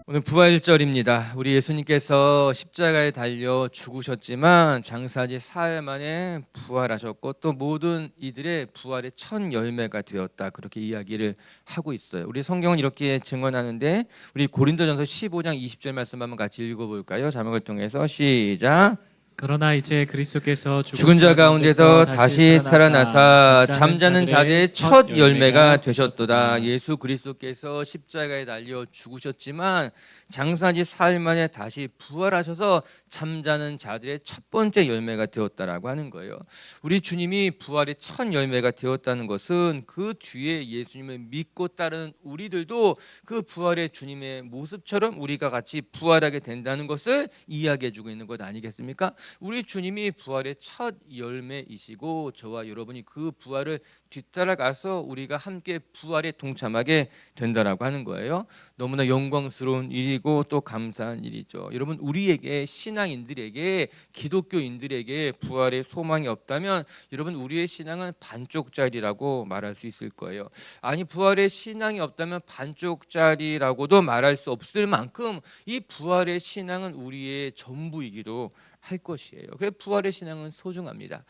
오늘 부활절입니다. 우리 예수님께서 십자가에 달려 죽으셨지만 장사지 4일 만에 부활하셨고 또 모든 이들의 부활의 첫 열매가 되었다, 그렇게 이야기를 하고 있어요. 우리 성경은 이렇게 증언하는데 우리 고린도전서 15장 20절 말씀 한번 같이 읽어볼까요? 자막을 통해서 시작. 그러나 이제 그리스도께서 죽은 자 가운데서 다시 살아나사 잠자는 자들의 첫 열매가 되셨도다. 예수 그리스도께서 십자가에 달려 죽으셨지만 장사지 4일 만에 다시 부활하셔서 잠자는 자들의 첫 번째 열매가 되었다라고 하는 거예요. 우리 주님이 부활의 첫 열매가 되었다는 것은 그 뒤에 예수님을 믿고 따르는 우리들도 그 부활의 주님의 모습처럼 우리가 같이 부활하게 된다는 것을 이야기해 주고 있는 것 아니겠습니까? 우리 주님이 부활의 첫 열매이시고 저와 여러분이 그 부활을 뒤따라가서 우리가 함께 부활에 동참하게 된다라고 하는 거예요. 너무나 영광스러운 일이고 또 감사한 일이죠. 여러분, 우리에게, 신앙인들에게, 기독교인들에게 부활의 소망이 없다면 여러분, 우리의 신앙은 반쪽짜리라고 말할 수 있을 거예요. 아니, 부활의 신앙이 없다면 반쪽짜리라고도 말할 수 없을 만큼 이 부활의 신앙은 우리의 전부이기도 할 것이에요. 그래서 부활의 신앙은 소중합니다.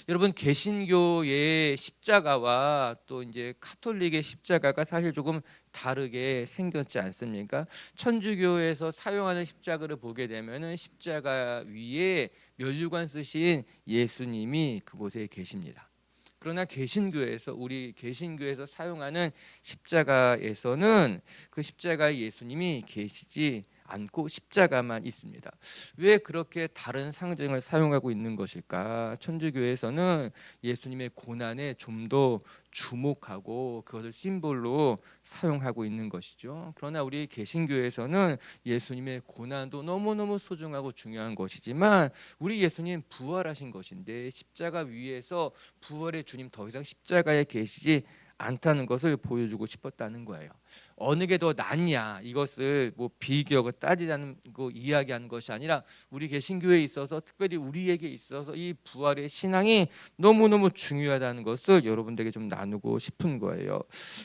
여러분, 개신교의 십자가와 또 이제 카톨릭의 십자가가 사실 조금 다르게 생겼지 않습니까? 천주교에서 사용하는 십자가를 보게 되면은 십자가 위에 면류관 쓰신 예수님이 그곳에 계십니다. 그러나 개신교에서, 우리 개신교에서 사용하는 십자가에서는 그 십자가에 예수님이 계시지 않고 십자가만 있습니다. 왜 그렇게 다른 상징을 사용하고 있는 것일까? 천주교에서는 예수님의 고난에 좀 더 주목하고 그것을 심볼로 사용하고 있는 것이죠. 그러나 우리 개신교에서는 예수님의 고난도 너무너무 소중하고 중요한 것이지만 우리 예수님 부활하신 것인데 십자가 위에서 부활의 주님 더 이상 십자가에 계시지 않다는 것을 보여주고 싶었다는 거예요. 어느 게 더 낫냐, 이것을 뭐 비교하고 따지자는 거 이야기하는 것이 아니라 우리 개신교에 있어서, 특별히 우리에게 있어서 이 부활의 신앙이 너무너무 중요하다는 것을 여러분들에게 좀 나누고 싶은 거예요.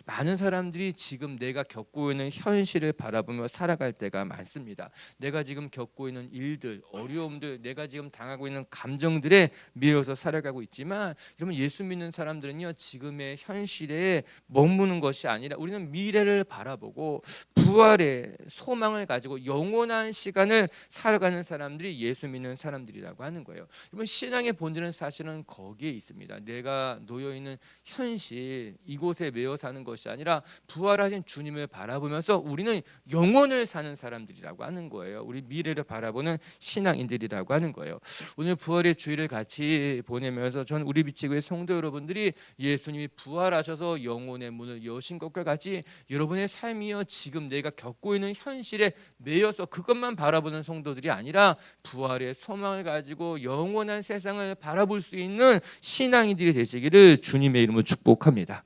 많은 사람들이 지금 내가 겪고 있는 현실을 바라보며 살아갈 때가 많습니다. 내가 지금 겪고 있는 일들, 어려움들, 내가 지금 당하고 있는 감정들에 미뤄서 살아가고 있지만 여러분, 예수 믿는 사람들은요, 지금의 현실에 머무는 것이 아니라 우리는 미래를 바라보고 부활의 소망을 가지고 영원한 시간을 살아가는 사람들이 예수 믿는 사람들이라고 하는 거예요. 이번 신앙의 본질은 사실은 거기에 있습니다. 내가 놓여 있는 현실, 이곳에 매여 사는 것이 아니라 부활하신 주님을 바라보면서 우리는 영원을 사는 사람들이라고 하는 거예요. 우리 미래를 바라보는 신앙인들이라고 하는 거예요. 오늘 부활의 주일을 같이 보내면서 전 우리 비치교회 성도 여러분들이 예수님이 부활하셔서 영혼의 문을 여신 것과 같이 여러분의 삶이요, 지금 내가 겪고 있는 현실에 매여서 그것만 바라보는 성도들이 아니라 부활의 소망을 가지고 영원한 세상을 바라볼 수 있는 신앙인들이 되시기를 주님의 이름으로 축복합니다.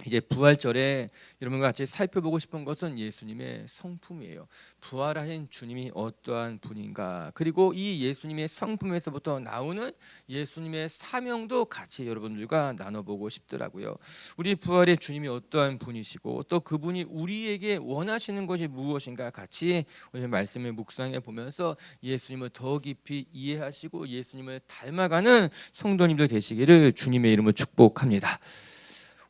이제 부활절에 여러분과 같이 살펴보고 싶은 것은 예수님의 성품이에요. 부활하신 주님이 어떠한 분인가, 그리고 이 예수님의 성품에서부터 나오는 예수님의 사명도 같이 여러분들과 나눠보고 싶더라고요. 우리 부활의 주님이 어떠한 분이시고 또 그분이 우리에게 원하시는 것이 무엇인가 같이 오늘 말씀을 묵상해 보면서 예수님을 더 깊이 이해하시고 예수님을 닮아가는 성도님들 되시기를 주님의 이름으로 축복합니다.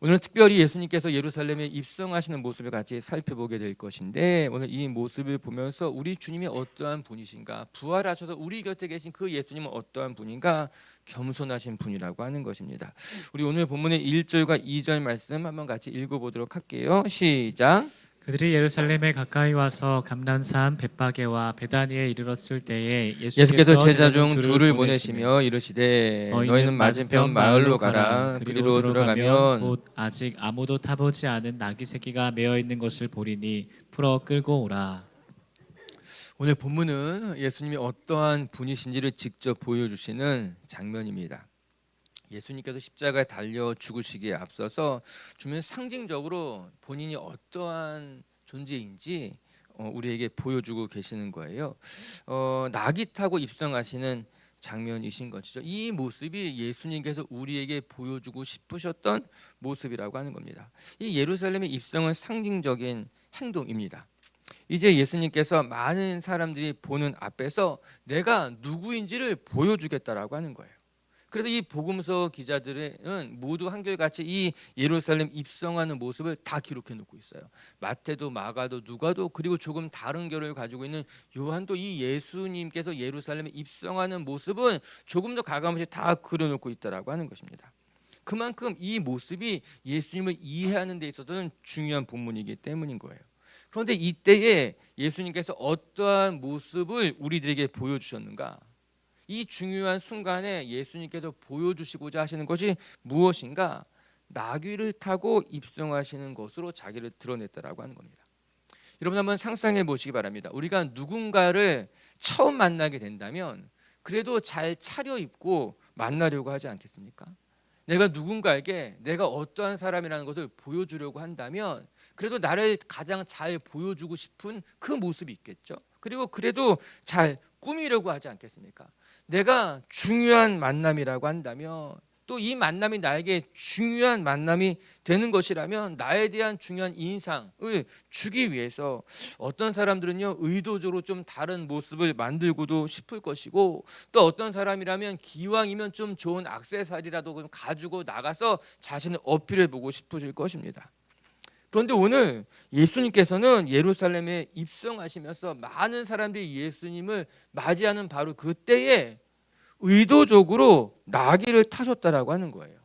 오늘 특별히 예수님께서 예루살렘에 입성하시는 모습을 같이 살펴보게 될 것인데, 오늘 이 모습을 보면서 우리 주님이 어떠한 분이신가, 부활하셔서 우리 곁에 계신 그 예수님은 어떠한 분인가, 겸손하신 분이라고 하는 것입니다. 우리 오늘 본문의 1절과 2절 말씀 한번 같이 읽어보도록 할게요. 시작. 그들이 예루살렘에 가까이 와서 감난산 벳바게와 베다니에 이르렀을 때에 예수께서 제자 중 둘을 보내시며 이르시되 너희는 맞은편 마을로 가라. 그리로 들어가면 곧 아직 아무도 타보지 않은 나귀 새끼가 메어 있는 것을 보리니 풀어 끌고 오라. 오늘 본문은 예수님이 어떠한 분이신지를 직접 보여주시는 장면입니다. 예수님께서 십자가에 달려 죽으시기에 앞서서 주면 상징적으로 본인이 어떠한 존재인지 우리에게 보여주고 계시는 거예요. 낙이 타고 입성하시는 장면이신 것이죠. 이 모습이 예수님께서 우리에게 보여주고 싶으셨던 모습이라고 하는 겁니다. 이 예루살렘의 입성은 상징적인 행동입니다. 이제 예수님께서 많은 사람들이 보는 앞에서 내가 누구인지를 보여주겠다라고 하는 거예요. 그래서 이 복음서 기자들은 모두 한결같이 이 예루살렘 입성하는 모습을 다 기록해 놓고 있어요. 마태도 마가도 누가도 그리고 조금 다른 결을 가지고 있는 요한도 이 예수님께서 예루살렘에 입성하는 모습은 조금 더 가감없이 다 그려놓고 있다라고 하는 것입니다. 그만큼 이 모습이 예수님을 이해하는 데 있어서는 중요한 본문이기 때문인 거예요. 그런데 이때에 예수님께서 어떠한 모습을 우리들에게 보여주셨는가? 이 중요한 순간에 예수님께서 보여주시고자 하시는 것이 무엇인가? 나귀를 타고 입성하시는 것으로 자기를 드러냈다라고 하는 겁니다. 여러분 한번 상상해 보시기 바랍니다. 우리가 누군가를 처음 만나게 된다면 그래도 잘 차려입고 만나려고 하지 않겠습니까? 내가 누군가에게 내가 어떠한 사람이라는 것을 보여주려고 한다면 그래도 나를 가장 잘 보여주고 싶은 그 모습이 있겠죠. 그리고 그래도 잘 꾸미려고 하지 않겠습니까? 내가 중요한 만남이라고 한다면 또 이 만남이 나에게 중요한 만남이 되는 것이라면 나에 대한 중요한 인상을 주기 위해서 어떤 사람들은요 의도적으로 좀 다른 모습을 만들고도 싶을 것이고 또 어떤 사람이라면 기왕이면 좀 좋은 액세서리라도 가지고 나가서 자신을 어필해 보고 싶으실 것입니다. 그런데 오늘 예수님께서는 예루살렘에 입성하시면서 많은 사람들이 예수님을 맞이하는 바로 그때에 의도적으로 나귀를 타셨다라고 하는 거예요.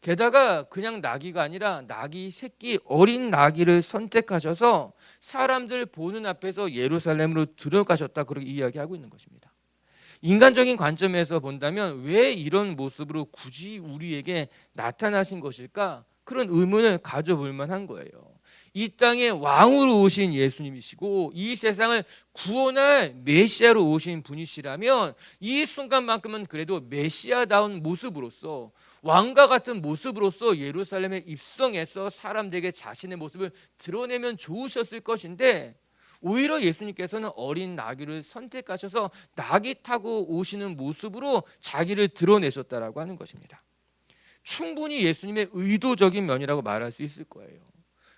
게다가 그냥 나귀가 아니라 나귀 새끼 어린 나귀를 선택하셔서 사람들 보는 앞에서 예루살렘으로 들어가셨다 그렇게 이야기하고 있는 것입니다. 인간적인 관점에서 본다면 왜 이런 모습으로 굳이 우리에게 나타나신 것일까? 그런 의문을 가져볼 만한 거예요. 이 땅에 왕으로 오신 예수님이시고 이 세상을 구원할 메시아로 오신 분이시라면 이 순간만큼은 그래도 메시아다운 모습으로서 왕과 같은 모습으로서 예루살렘에 입성해서 사람들에게 자신의 모습을 드러내면 좋으셨을 것인데 오히려 예수님께서는 어린 나귀를 선택하셔서 나귀 타고 오시는 모습으로 자기를 드러내셨다라고 하는 것입니다. 충분히 예수님의 의도적인 면이라고 말할 수 있을 거예요.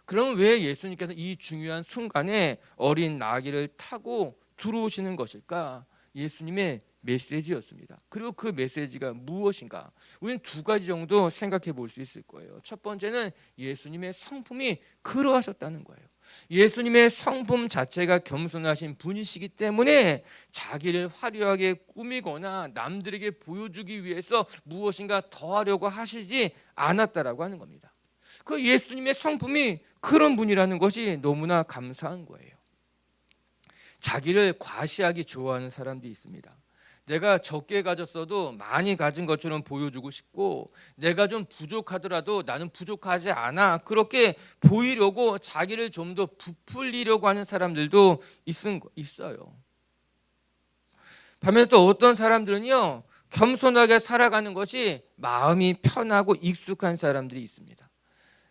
그럼 왜 예수님께서 이 중요한 순간에 어린 나귀를 타고 들어오시는 것일까? 예수님의 메시지였습니다. 그리고 그 메시지가 무엇인가? 우리는 두 가지 정도 생각해 볼 수 있을 거예요. 첫 번째는 예수님의 성품이 그러하셨다는 거예요. 예수님의 성품 자체가 겸손하신 분이시기 때문에 자기를 화려하게 꾸미거나 남들에게 보여주기 위해서 무엇인가 더하려고 하시지 않았다라고 하는 겁니다. 그 예수님의 성품이 그런 분이라는 것이 너무나 감사한 거예요. 자기를 과시하기 좋아하는 사람들이 있습니다. 내가 적게 가졌어도 많이 가진 것처럼 보여주고 싶고 내가 좀 부족하더라도 나는 부족하지 않아 그렇게 보이려고 자기를 좀 더 부풀리려고 하는 사람들도 있어요. 반면에 또 어떤 사람들은요 겸손하게 살아가는 것이 마음이 편하고 익숙한 사람들이 있습니다.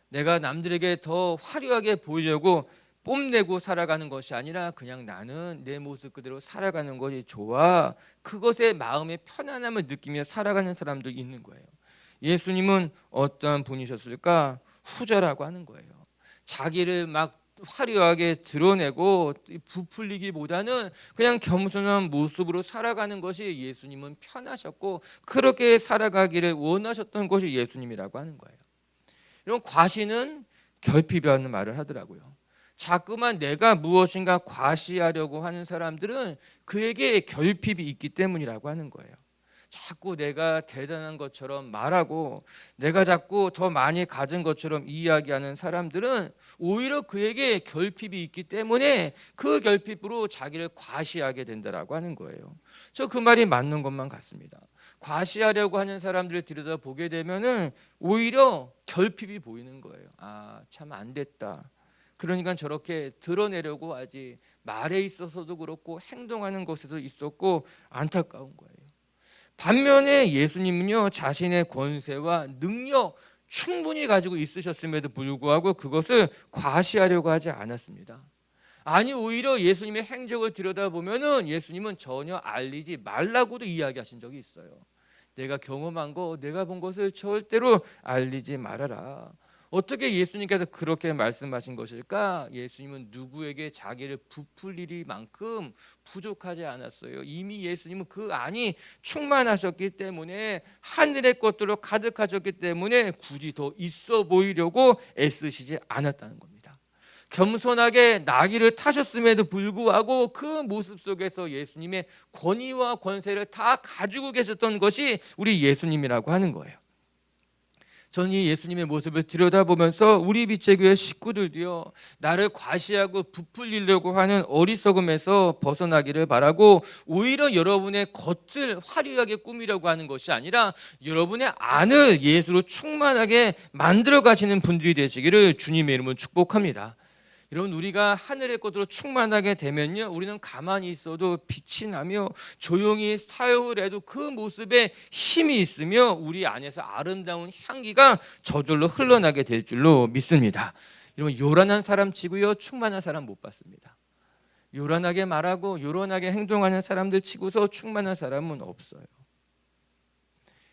내가 남들에게 더 화려하게 보이려고 뽐내고 살아가는 것이 아니라 그냥 나는 내 모습 그대로 살아가는 것이 좋아. 그것에 마음의 편안함을 느끼며 살아가는 사람도 있는 거예요. 예수님은 어떠한 분이셨을까? 후자라고 하는 거예요. 자기를 막 화려하게 드러내고 부풀리기보다는 그냥 겸손한 모습으로 살아가는 것이 예수님은 편하셨고 그렇게 살아가기를 원하셨던 것이 예수님이라고 하는 거예요. 이런 과시는 결핍이라는 말을 하더라고요. 자꾸만 내가 무엇인가 과시하려고 하는 사람들은 그에게 결핍이 있기 때문이라고 하는 거예요. 자꾸 내가 대단한 것처럼 말하고 내가 자꾸 더 많이 가진 것처럼 이야기하는 사람들은 오히려 그에게 결핍이 있기 때문에 그 결핍으로 자기를 과시하게 된다라고 하는 거예요. 저 그 말이 맞는 것만 같습니다. 과시하려고 하는 사람들을 들여다보게 되면은 오히려 결핍이 보이는 거예요. 아, 참 안 됐다. 그러니까 저렇게 드러내려고 하지 말에 있어서도 그렇고 행동하는 것에도 있었고 안타까운 거예요. 반면에 예수님은요 자신의 권세와 능력 충분히 가지고 있으셨음에도 불구하고 그것을 과시하려고 하지 않았습니다. 아니 오히려 예수님의 행적을 들여다보면은 예수님은 전혀 알리지 말라고도 이야기하신 적이 있어요. 내가 경험한 거, 내가 본 것을 절대로 알리지 말아라. 어떻게 예수님께서 그렇게 말씀하신 것일까? 예수님은 누구에게 자기를 부풀릴 만큼 부족하지 않았어요. 이미 예수님은 그 안이 충만하셨기 때문에, 하늘의 것들로 가득하셨기 때문에 굳이 더 있어 보이려고 애쓰시지 않았다는 겁니다. 겸손하게 나귀를 타셨음에도 불구하고 그 모습 속에서 예수님의 권위와 권세를 다 가지고 계셨던 것이 우리 예수님이라고 하는 거예요. 저는 이 예수님의 모습을 들여다보면서 우리 빛의교회 식구들도요, 나를 과시하고 부풀리려고 하는 어리석음에서 벗어나기를 바라고, 오히려 여러분의 겉을 화려하게 꾸미려고 하는 것이 아니라 여러분의 안을 예수로 충만하게 만들어 가시는 분들이 되시기를 주님의 이름으로 축복합니다. 여러분, 우리가 하늘의 것으로 충만하게 되면요, 우리는 가만히 있어도 빛이 나며 조용히 사역을 해도 그 모습에 힘이 있으며 우리 안에서 아름다운 향기가 저절로 흘러나게 될 줄로 믿습니다. 여러분, 요란한 사람 치고요, 충만한 사람 못 봤습니다. 요란하게 말하고 요란하게 행동하는 사람들 치고서 충만한 사람은 없어요.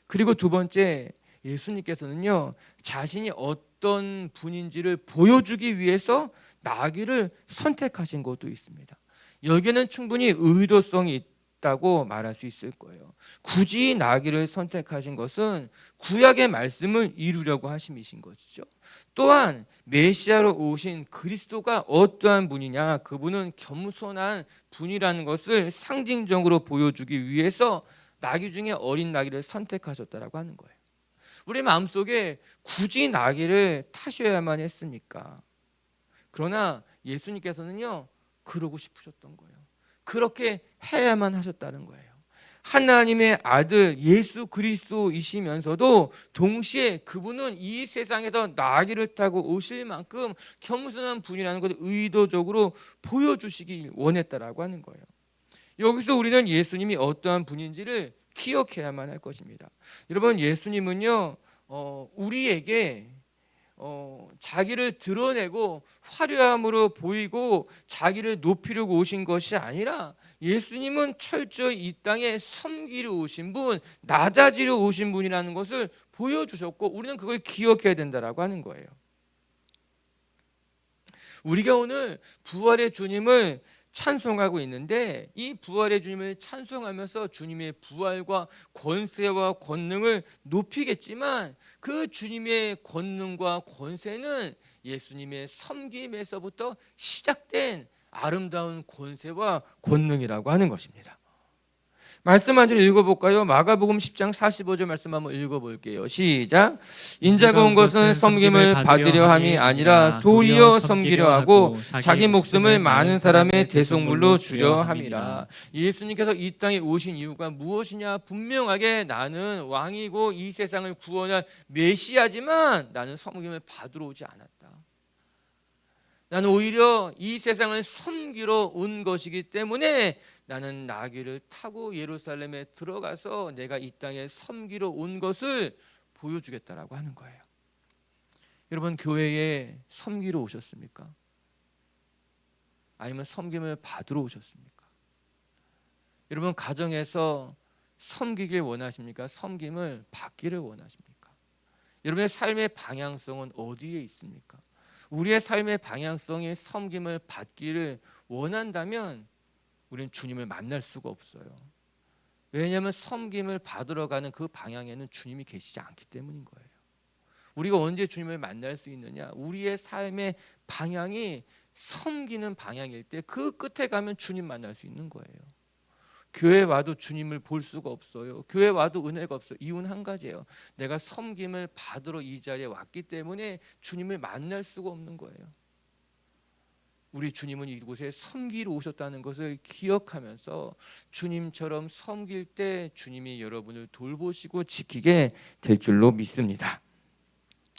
그리고 두 번째, 예수님께서는요, 자신이 어떤 분인지를 보여주기 위해서 나귀를 선택하신 것도 있습니다. 여기에는 충분히 의도성이 있다고 말할 수 있을 거예요. 굳이 나귀를 선택하신 것은 구약의 말씀을 이루려고 하심이신 것이죠. 또한 메시아로 오신 그리스도가 어떠한 분이냐, 그분은 겸손한 분이라는 것을 상징적으로 보여주기 위해서 나귀 중에 어린 나귀를 선택하셨다라고 하는 거예요. 우리 마음속에 굳이 나귀를 타셔야만 했습니까? 그러나 예수님께서는요, 그러고 싶으셨던 거예요. 그렇게 해야만 하셨다는 거예요. 하나님의 아들 예수 그리스도이시면서도 동시에 그분은 이 세상에서 나귀를 타고 오실 만큼 겸손한 분이라는 것을 의도적으로 보여주시기 원했다라고 하는 거예요. 여기서 우리는 예수님이 어떠한 분인지를 기억해야만 할 것입니다. 여러분, 예수님은요, 우리에게 자기를 드러내고 화려함으로 보이고 자기를 높이려고 오신 것이 아니라, 예수님은 철저히 이 땅에 섬기러 오신 분, 낮아지러 오신 분이라는 것을 보여주셨고, 우리는 그걸 기억해야 된다라고 하는 거예요. 우리가 오늘 부활의 주님을 찬송하고 있는데, 이 부활의 주님을 찬송하면서 주님의 부활과 권세와 권능을 높이겠지만, 그 주님의 권능과 권세는 예수님의 섬김에서부터 시작된 아름다운 권세와 권능이라고 하는 것입니다. 말씀 한 절 읽어볼까요? 마가복음 10장 45절 말씀 한번 읽어볼게요. 시작. 인자가 온 것은 섬김을 받으려 함이 아니라 도리어 섬기려 하고 자기 목숨을 많은 사람의 대속물로 주려 함이라. 예수님께서 이 땅에 오신 이유가 무엇이냐? 분명하게 나는 왕이고 이 세상을 구원할 메시아지만 나는 섬김을 받으러 오지 않았다. 나는 오히려 이 세상을 섬기러 온 것이기 때문에 나는 나귀를 타고 예루살렘에 들어가서 내가 이 땅에 섬기러 온 것을 보여주겠다라고 하는 거예요. 여러분, 교회에 섬기러 오셨습니까? 아니면 섬김을 받으러 오셨습니까? 여러분, 가정에서 섬기길 원하십니까? 섬김을 받기를 원하십니까? 여러분의 삶의 방향성은 어디에 있습니까? 우리의 삶의 방향성이 섬김을 받기를 원한다면 우리는 주님을 만날 수가 없어요. 왜냐하면 섬김을 받으러 가는 그 방향에는 주님이 계시지 않기 때문인 거예요. 우리가 언제 주님을 만날 수 있느냐? 우리의 삶의 방향이 섬기는 방향일 때 그 끝에 가면 주님 만날 수 있는 거예요. 교회 와도 주님을 볼 수가 없어요. 교회 와도 은혜가 없어요. 이유는 한 가지예요. 내가 섬김을 받으러 이 자리에 왔기 때문에 주님을 만날 수가 없는 거예요. 우리 주님은 이곳에 섬기러 오셨다는 것을 기억하면서 주님처럼 섬길 때 주님이 여러분을 돌보시고 지키게 될 줄로 믿습니다.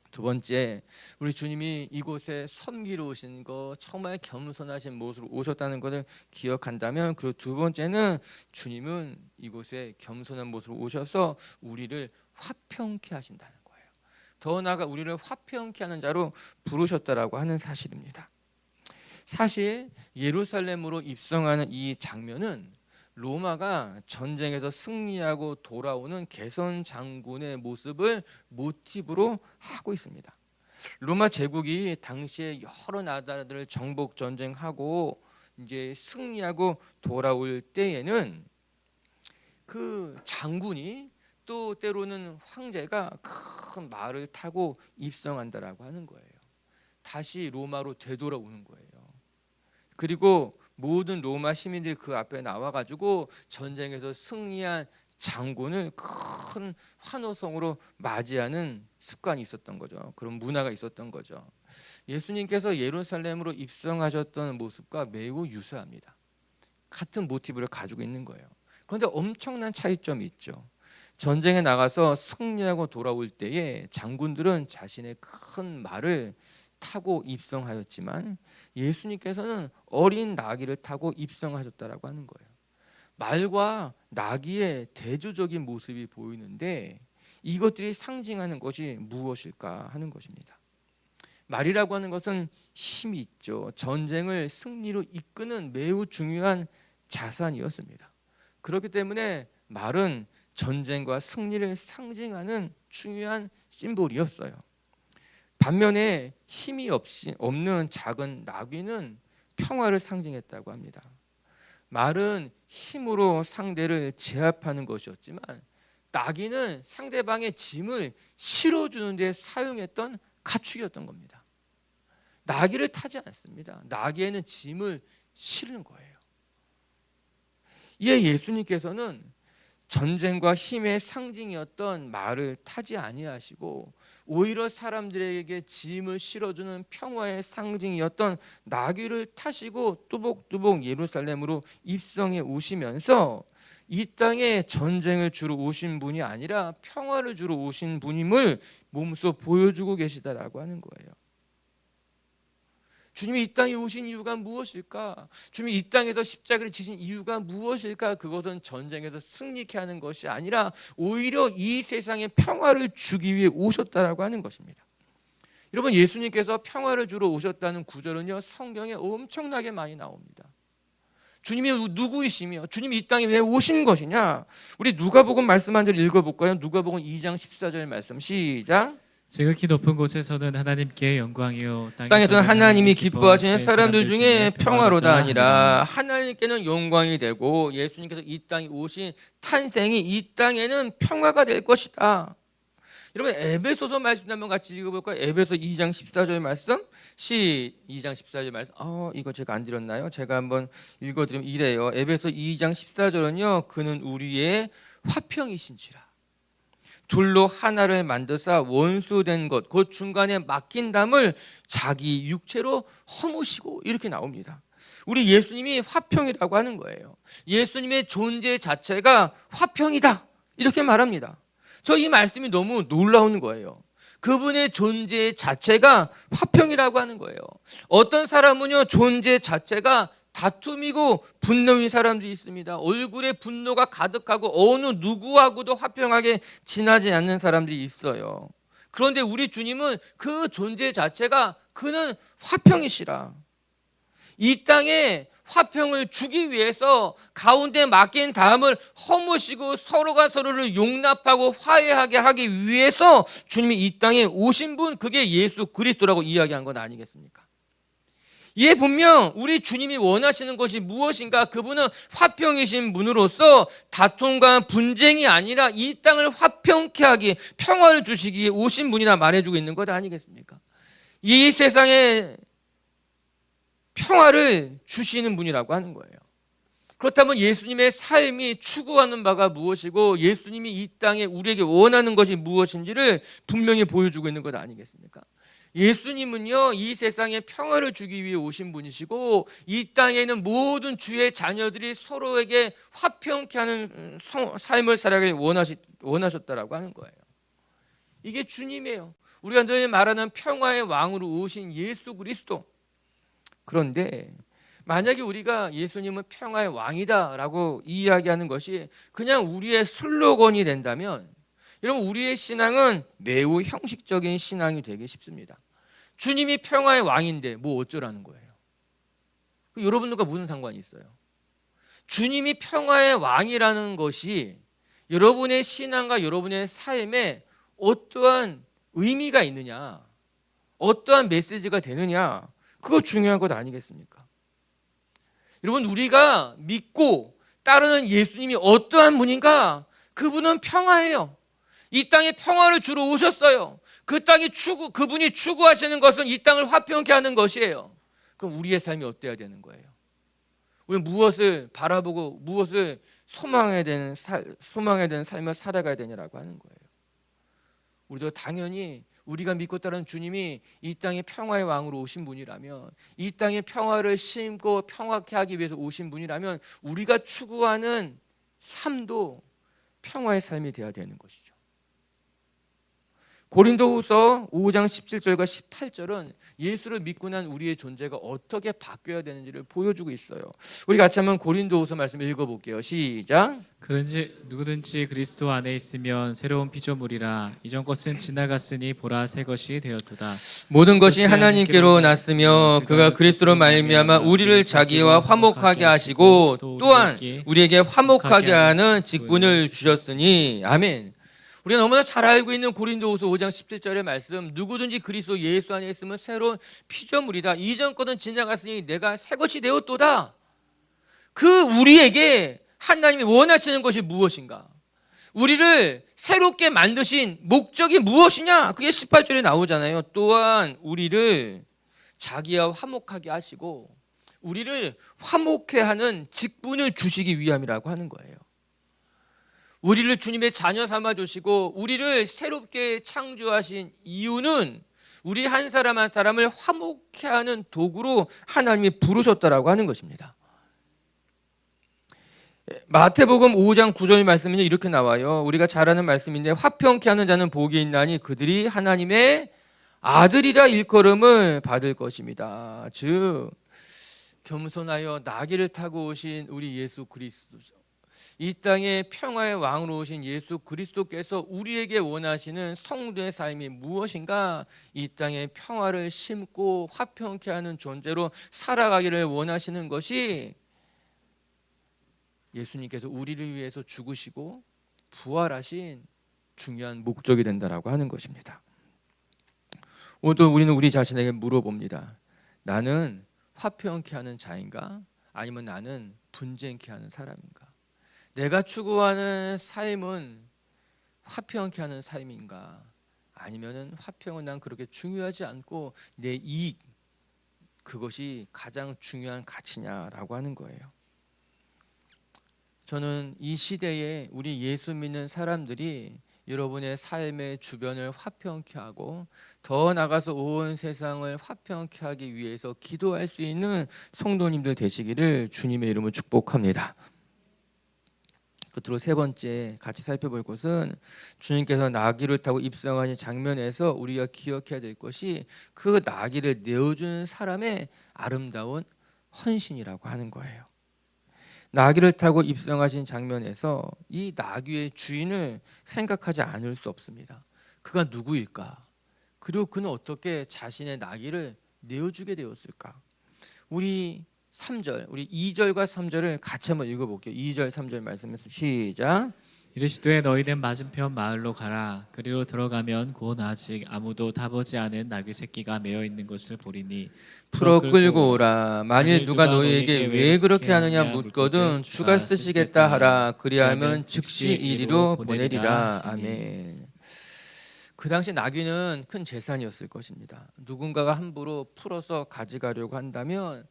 두 번째, 우리 주님이 이곳에 섬기러 오신 거, 정말 겸손하신 모습으로 오셨다는 것을 기억한다면, 그리고 두 번째는 주님은 이곳에 겸손한 모습으로 오셔서 우리를 화평케 하신다는 거예요. 더 나아가 우리를 화평케 하는 자로 부르셨다라고 하는 사실입니다. 사실 예루살렘으로 입성하는 이 장면은 로마가 전쟁에서 승리하고 돌아오는 개선 장군의 모습을 모티브로 하고 있습니다. 로마 제국이 당시에 여러 나라들을 정복 전쟁하고 이제 승리하고 돌아올 때에는 그 장군이 또 때로는 황제가 큰 말을 타고 입성한다라고 하는 거예요. 다시 로마로 되돌아오는 거예요. 그리고 모든 로마 시민들이 그 앞에 나와가지고 전쟁에서 승리한 장군을 큰 환호성으로 맞이하는 습관이 있었던 거죠. 그런 문화가 있었던 거죠. 예수님께서 예루살렘으로 입성하셨던 모습과 매우 유사합니다. 같은 모티브를 가지고 있는 거예요. 그런데 엄청난 차이점이 있죠. 전쟁에 나가서 승리하고 돌아올 때에 장군들은 자신의 큰 말을 타고 입성하였지만 예수님께서는 어린 나귀를 타고 입성하셨다라고 하는 거예요. 말과 나귀의 대조적인 모습이 보이는데 이것들이 상징하는 것이 무엇일까 하는 것입니다. 말이라고 하는 것은 힘이 있죠. 전쟁을 승리로 이끄는 매우 중요한 자산이었습니다. 그렇기 때문에 말은 전쟁과 승리를 상징하는 중요한 심볼이었어요. 반면에 힘이 없는 작은 나귀는 평화를 상징했다고 합니다. 말은 힘으로 상대를 제압하는 것이었지만 나귀는 상대방의 짐을 실어주는 데 사용했던 가축이었던 겁니다. 나귀를 타지 않습니다. 나귀에는 짐을 실은 거예요. 이에 예수님께서는 전쟁과 힘의 상징이었던 말을 타지 아니하시고 오히려 사람들에게 짐을 실어주는 평화의 상징이었던 나귀를 타시고 뚜벅뚜벅 예루살렘으로 입성해 오시면서 이 땅에 전쟁을 주러 오신 분이 아니라 평화를 주러 오신 분임을 몸소 보여주고 계시다라고 하는 거예요. 주님이 이 땅에 오신 이유가 무엇일까? 주님이 이 땅에서 십자가를 지신 이유가 무엇일까? 그것은 전쟁에서 승리케 하는 것이 아니라 오히려 이 세상에 평화를 주기 위해 오셨다라고 하는 것입니다. 여러분, 예수님께서 평화를 주러 오셨다는 구절은요, 성경에 엄청나게 많이 나옵니다. 주님이 누구이시며 주님이 이 땅에 왜 오신 것이냐? 우리 누가복음 말씀 한 절 읽어볼까요? 누가복음 2장 14절 말씀 시작. 지극히 높은 곳에서는 하나님께 영광이요 땅에서는 하나님이 기뻐하시는 사람들 중에 평화로다 아니라 하나님께는 영광이 되고 예수님께서 이 땅에 오신 탄생이 이 땅에는 평화가 될 것이다. 여러분, 에베소서 말씀 한번 같이 읽어볼까요? 에베소 2장 14절 말씀 2장 14절 말씀. 이거 제가 안 드렸나요? 제가 한번 읽어드리면 이래요. 에베소 2장 14절은요, 그는 우리의 화평이신지라 둘로 하나를 만드사 원수된 것 곧 중간에 막힌 담을 자기 육체로 허무시고, 이렇게 나옵니다. 우리 예수님이 화평이라고 하는 거예요. 예수님의 존재 자체가 화평이다, 이렇게 말합니다. 저 이 말씀이 너무 놀라운 거예요. 그분의 존재 자체가 화평이라고 하는 거예요. 어떤 사람은요, 존재 자체가 다툼이고 분노인 사람들이 있습니다. 얼굴에 분노가 가득하고 어느 누구하고도 화평하게 지나지 않는 사람들이 있어요. 그런데 우리 주님은 그 존재 자체가 그는 화평이시라. 이 땅에 화평을 주기 위해서 가운데 막힌 담을 허무시고 서로가 서로를 용납하고 화해하게 하기 위해서 주님이 이 땅에 오신 분, 그게 예수 그리스도라고 이야기한 건 아니겠습니까? 이에 분명 우리 주님이 원하시는 것이 무엇인가? 그분은 화평이신 분으로서 다툼과 분쟁이 아니라 이 땅을 화평케 하기, 평화를 주시기 위해 오신 분이라 말해주고 있는 것 아니겠습니까? 이 세상에 평화를 주시는 분이라고 하는 거예요. 그렇다면 예수님의 삶이 추구하는 바가 무엇이고 예수님이 이 땅에 우리에게 원하는 것이 무엇인지를 분명히 보여주고 있는 것 아니겠습니까? 예수님은요, 이 세상에 평화를 주기 위해 오신 분이시고 이 땅에는 모든 주의 자녀들이 서로에게 화평케 하는 삶을 살아가기 원하셨다라고 하는 거예요. 이게 주님이에요. 우리가 늘 말하는 평화의 왕으로 오신 예수 그리스도. 그런데 만약에 우리가 예수님은 평화의 왕이다라고 이야기하는 것이 그냥 우리의 슬로건이 된다면, 여러분, 우리의 신앙은 매우 형식적인 신앙이 되기 쉽습니다. 주님이 평화의 왕인데 뭐 어쩌라는 거예요? 여러분들과 무슨 상관이 있어요? 주님이 평화의 왕이라는 것이 여러분의 신앙과 여러분의 삶에 어떠한 의미가 있느냐, 어떠한 메시지가 되느냐, 그거 중요한 것 아니겠습니까? 여러분, 우리가 믿고 따르는 예수님이 어떠한 분인가? 그분은 평화예요. 이 땅에 평화를 주러 오셨어요. 그분이 추구하시는 것은 이 땅을 화평케 하는 것이에요. 그럼 우리의 삶이 어때야 되는 거예요? 우리는 무엇을 바라보고 무엇을 소망해야 되는 삶을 살아가야 되냐라고 하는 거예요. 우리도 당연히 우리가 믿고 따르는 주님이 이 땅에 평화의 왕으로 오신 분이라면, 이 땅에 평화를 심고 평화케 하기 위해서 오신 분이라면 우리가 추구하는 삶도 평화의 삶이 되어야 되는 것이죠. 고린도후서 5장 17절과 18절은 예수를 믿고 난 우리의 존재가 어떻게 바뀌어야 되는지를 보여주고 있어요. 우리 같이 한번 고린도후서 말씀 읽어볼게요. 시작. 그런지 누구든지 그리스도 안에 있으면 새로운 피조물이라 이전 것은 지나갔으니 보라 새 것이 되었도다. 모든 것이 하나님께로 났으며 그가 그리스도로 말미암아 우리를 자기와 화목하게 하시고 또한 우리에게 화목하게 하는 직분을 주셨으니 아멘. 우리가 너무나 잘 알고 있는 고린도후서 5장 17절의 말씀, 누구든지 그리스도 예수 안에 있으면 새로운 피조물이다. 이전 것은 지나갔으니 내가 새 것이 되었도다. 그 우리에게 하나님이 원하시는 것이 무엇인가? 우리를 새롭게 만드신 목적이 무엇이냐? 그게 18절에 나오잖아요. 또한 우리를 자기와 화목하게 하시고 우리를 화목해 하는 직분을 주시기 위함이라고 하는 거예요. 우리를 주님의 자녀 삼아 주시고 우리를 새롭게 창조하신 이유는 우리 한 사람 한 사람을 화목케 하는 도구로 하나님이 부르셨다라고 하는 것입니다. 마태복음 5장 9절 말씀은 이렇게 나와요. 우리가 잘 아는 말씀인데 화평케 하는 자는 복이 있나니 그들이 하나님의 아들이라 일컬음을 받을 것입니다. 즉 겸손하여 나귀를 타고 오신 우리 예수 그리스도죠. 이 땅에 평화의 왕으로 오신 예수 그리스도께서 우리에게 원하시는 성도의 삶이 무엇인가? 이 땅에 평화를 심고 화평케 하는 존재로 살아가기를 원하시는 것이 예수님께서 우리를 위해서 죽으시고 부활하신 중요한 목적이 된다라고 하는 것입니다. 오늘도 우리는 우리 자신에게 물어봅니다. 나는 화평케 하는 자인가? 아니면 나는 분쟁케 하는 사람인가? 내가 추구하는 삶은 화평케 하는 삶인가? 아니면은 화평은 난 그렇게 중요하지 않고 내 이익, 그것이 가장 중요한 가치냐라고 하는 거예요. 저는 이 시대에 우리 예수 믿는 사람들이 여러분의 삶의 주변을 화평케 하고 더 나아가서 온 세상을 화평케 하기 위해서 기도할 수 있는 성도님들 되시기를 주님의 이름으로 축복합니다. 끝으로 세 번째 같이 살펴볼 것은 주님께서 나귀를 타고 입성하신 장면에서 우리가 기억해야 될 것이 그 나귀를 내어준 사람의 아름다운 헌신이라고 하는 거예요. 나귀를 타고 입성하신 장면에서 이 나귀의 주인을 생각하지 않을 수 없습니다. 그가 누구일까? 그리고 그는 어떻게 자신의 나귀를 내어주게 되었을까? 우리 3절, 우리 2절과 3절을 같이 한번 읽어볼게요. 2절, 3절 말씀에서 시작. 이르시되 너희는 맞은편 마을로 가라. 그리로 들어가면 곧 아직 아무도 타보지 않은 나귀 새끼가 매어 있는 것을 보리니 풀어 끌고 오라. 만일 누가 너희에게 왜 그렇게 하느냐 묻거든 주가 쓰시겠다 하라. 그리하면 즉시 이리로 보내리라. 아멘. 그 당시 나귀는 큰 재산이었을 것입니다. 누군가가 함부로 풀어서 가져가려고 한다면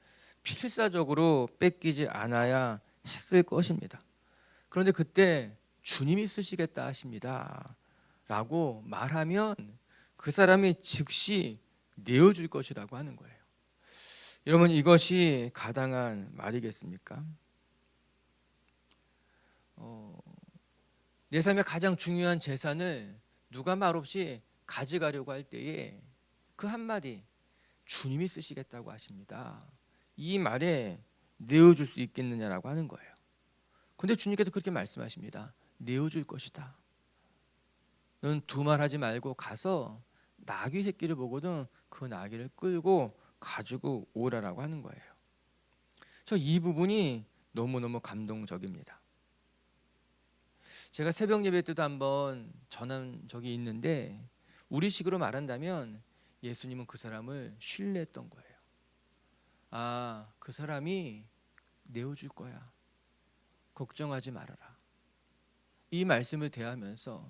필사적으로 뺏기지 않아야 했을 것입니다. 그런데 그때 주님이 쓰시겠다 하십니다 라고 말하면 그 사람이 즉시 내어줄 것이라고 하는 거예요. 여러분, 이것이 가당한 말이겠습니까? 내 삶의 가장 중요한 재산을 누가 말없이 가져가려고 할 때에 그 한마디 주님이 쓰시겠다고 하십니다, 이 말에 내어줄 수 있겠느냐라고 하는 거예요. 그런데 주님께서 그렇게 말씀하십니다. 내어줄 것이다. 넌 두말하지 말고 가서 나귀 새끼를 보거든 그 나귀를 끌고 가지고 오라라고 하는 거예요. 저 이 부분이 너무너무 감동적입니다. 제가 새벽 예배 때도 한번 전한 적이 있는데 우리식으로 말한다면 예수님은 그 사람을 신뢰했던 거예요. 아, 그 사람이 내어줄 거야. 걱정하지 말아라. 이 말씀을 대하면서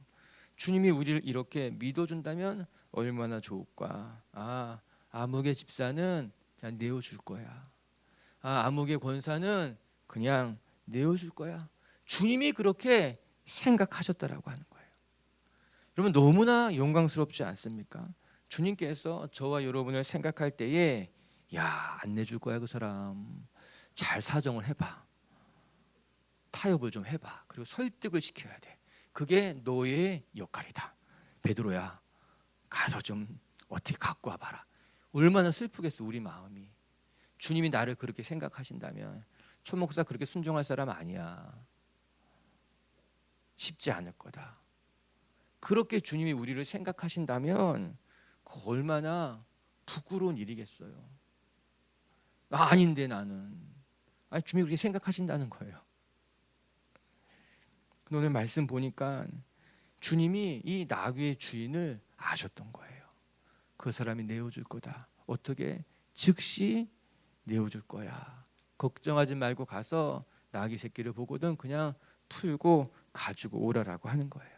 주님이 우리를 이렇게 믿어준다면 얼마나 좋을까. 아, 아무개 집사는 그냥 내어줄 거야. 아, 아무개 권사는 그냥 내어줄 거야. 주님이 그렇게 생각하셨다라고 하는 거예요. 여러분 너무나 영광스럽지 않습니까? 주님께서 저와 여러분을 생각할 때에 야, 안 내줄 거야 그 사람. 잘 사정을 해봐. 타협을 좀 해봐. 그리고 설득을 시켜야 돼. 그게 너의 역할이다. 베드로야, 가서 좀 어떻게 갖고 와봐라. 얼마나 슬프겠어 우리 마음이. 주님이 나를 그렇게 생각하신다면 초 목사 그렇게 순종할 사람 아니야. 쉽지 않을 거다. 그렇게 주님이 우리를 생각하신다면 그 얼마나 부끄러운 일이겠어요. 아닌데 나는. 아니, 주님이 그렇게 생각하신다는 거예요. 오늘 말씀 보니까 주님이 이 나귀의 주인을 아셨던 거예요. 그 사람이 내어줄 거다. 어떻게? 즉시 내어줄 거야. 걱정하지 말고 가서 나귀 새끼를 보거든 그냥 풀고 가지고 오라라고 하는 거예요.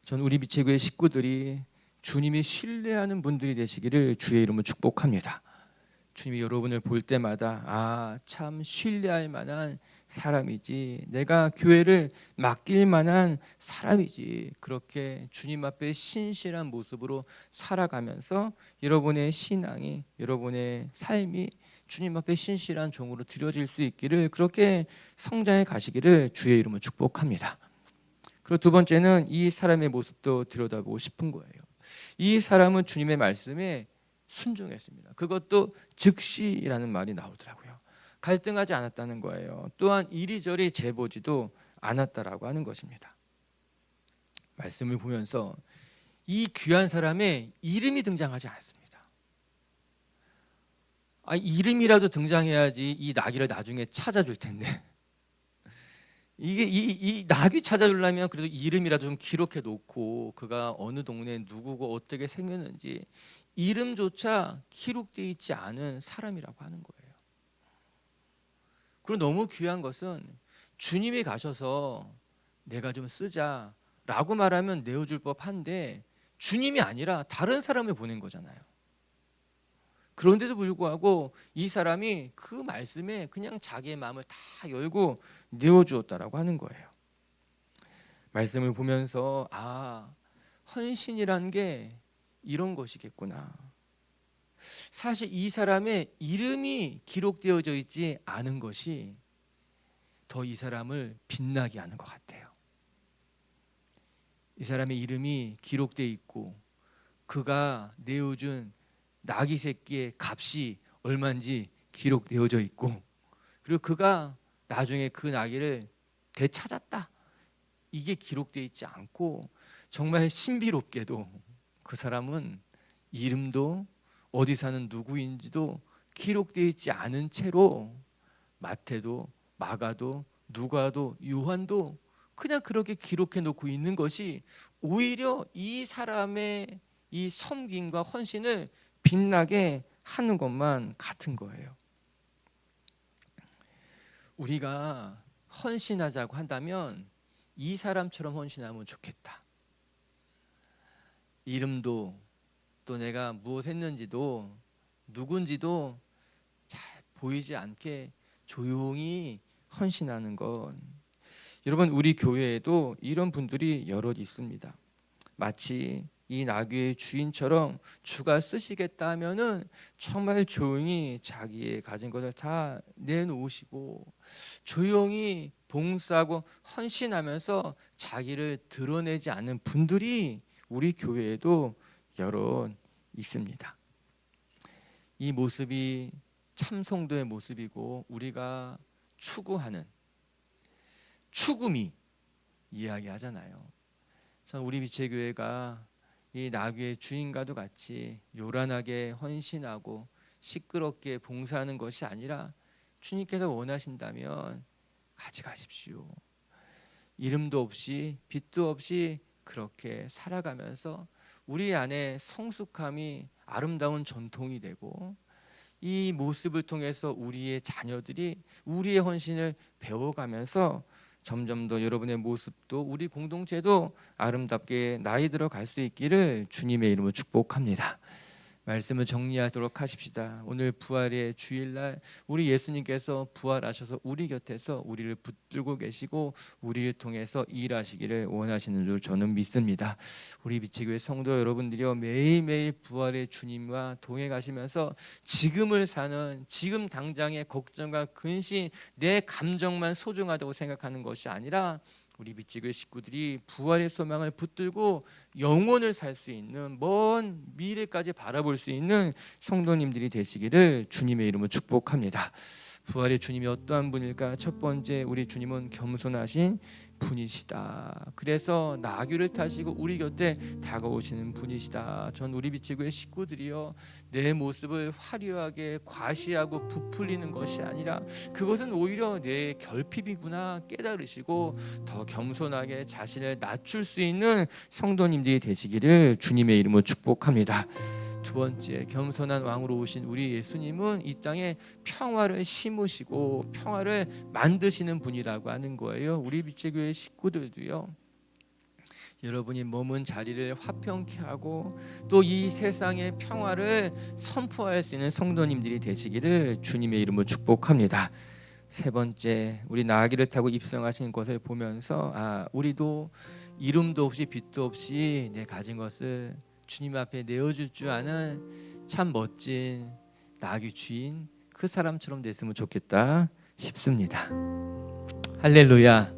전 우리 미체교회 식구들이 주님이 신뢰하는 분들이 되시기를 주의 이름으로 축복합니다. 주님이 여러분을 볼 때마다 아, 참 신뢰할 만한 사람이지, 내가 교회를 맡길 만한 사람이지, 그렇게 주님 앞에 신실한 모습으로 살아가면서 여러분의 신앙이, 여러분의 삶이 주님 앞에 신실한 종으로 드려질 수 있기를, 그렇게 성장해 가시기를 주의 이름으로 축복합니다. 그리고 두 번째는 이 사람의 모습도 들여다보고 싶은 거예요. 이 사람은 주님의 말씀에 순종했습니다. 그것도 즉시라는 말이 나오더라고요. 갈등하지 않았다는 거예요. 또한 이리저리 재보지도 않았다라고 하는 것입니다. 말씀을 보면서 이 귀한 사람의 이름이 등장하지 않습니다. 아, 이름이라도 등장해야지 이 나귀를 나중에 찾아줄 텐데 이게 이 나귀 찾아주려면 그래도 이름이라도 좀 기록해 놓고 그가 어느 동네에 누구고 어떻게 생겼는지 이름조차 기록되어 있지 않은 사람이라고 하는 거예요. 그리고 너무 귀한 것은 주님이 가셔서 내가 좀 쓰자라고 말하면 내어줄 법한데 주님이 아니라 다른 사람을 보낸 거잖아요. 그런데도 불구하고 이 사람이 그 말씀에 그냥 자기의 마음을 다 열고 내어주었다라고 하는 거예요. 말씀을 보면서 아, 헌신이란 게 이런 것이겠구나. 사실 이 사람의 이름이 기록되어져 있지 않은 것이 더 이 사람을 빛나게 하는 것 같아요. 이 사람의 이름이 기록되어 있고 그가 내어준 나귀 새끼의 값이 얼마인지 기록되어져 있고, 그리고 그가 나중에 그 나귀를 되찾았다, 이게 기록되어 있지 않고 정말 신비롭게도 그 사람은 이름도 어디 사는 누구인지도 기록되어 있지 않은 채로 마태도 마가도 누가도 요한도 그냥 그렇게 기록해 놓고 있는 것이 오히려 이 사람의 이 섬김과 헌신을 빛나게 하는 것만 같은 거예요. 우리가 헌신하자고 한다면 이 사람처럼 헌신하면 좋겠다. 이름도 또 내가 무엇 했는지도 누군지도 잘 보이지 않게 조용히 헌신하는 것. 여러분 우리 교회에도 이런 분들이 여럿 있습니다. 마치 이 나귀의 주인처럼 주가 쓰시겠다 하면은 정말 조용히 자기의 가진 것을 다 내놓으시고 조용히 봉사하고 헌신하면서 자기를 드러내지 않는 분들이 우리 교회에도 여러 있습니다. 이 모습이 참 성도의 모습이고 우리가 추구하는 추구미 이야기하잖아요. 전 우리 미체교회가 이 나귀의 주인과도 같이 요란하게 헌신하고 시끄럽게 봉사하는 것이 아니라 주님께서 원하신다면 가져가십시오. 이름도 없이 빛도 없이 그렇게 살아가면서 우리 안에 성숙함이 아름다운 전통이 되고, 이 모습을 통해서 우리의 자녀들이 우리의 헌신을 배워가면서 점점 더 여러분의 모습도 우리 공동체도 아름답게 나이 들어갈 수 있기를 주님의 이름으로 축복합니다. 말씀을 정리하도록 하십시다. 오늘 부활의 주일날 우리 예수님께서 부활하셔서 우리 곁에서 우리를 붙들고 계시고 우리를 통해서 일하시기를 원하시는 줄 저는 믿습니다. 우리 빛의 교회 성도 여러분들이요, 매일매일 부활의 주님과 동행하시면서 지금을 사는, 지금 당장의 걱정과 근심, 내 감정만 소중하다고 생각하는 것이 아니라 우리 빛의 식구들이 부활의 소망을 붙들고 영원을 살 수 있는, 먼 미래까지 바라볼 수 있는 성도님들이 되시기를 주님의 이름으로 축복합니다. 부활의 주님이 어떠한 분일까? 첫 번째, 우리 주님은 겸손하신 분이시다. 그래서 나귀를 타시고 우리 곁에 다가오시는 분이시다. 전 우리 빛의 식구들이요, 내 모습을 화려하게 과시하고 부풀리는 것이 아니라 그것은 오히려 내 결핍이구나 깨달으시고 더 겸손하게 자신을 낮출 수 있는 성도님들이 되시기를 주님의 이름으로 축복합니다. 두 번째, 겸손한 왕으로 오신 우리 예수님은 이 땅에 평화를 심으시고 평화를 만드시는 분이라고 하는 거예요. 우리 빛의 교회 식구들도요, 여러분이 머문 자리를 화평케 하고 또 이 세상의 평화를 선포할 수 있는 성도님들이 되시기를 주님의 이름으로 축복합니다. 세 번째, 우리 나귀를 타고 입성하신 것을 보면서 우리도 이름도 없이 빛도 없이 내 가진 것을 주님 앞에 내어줄 줄 아는 참 멋진 나귀 주인, 그 사람처럼 됐으면 좋겠다 싶습니다. 할렐루야.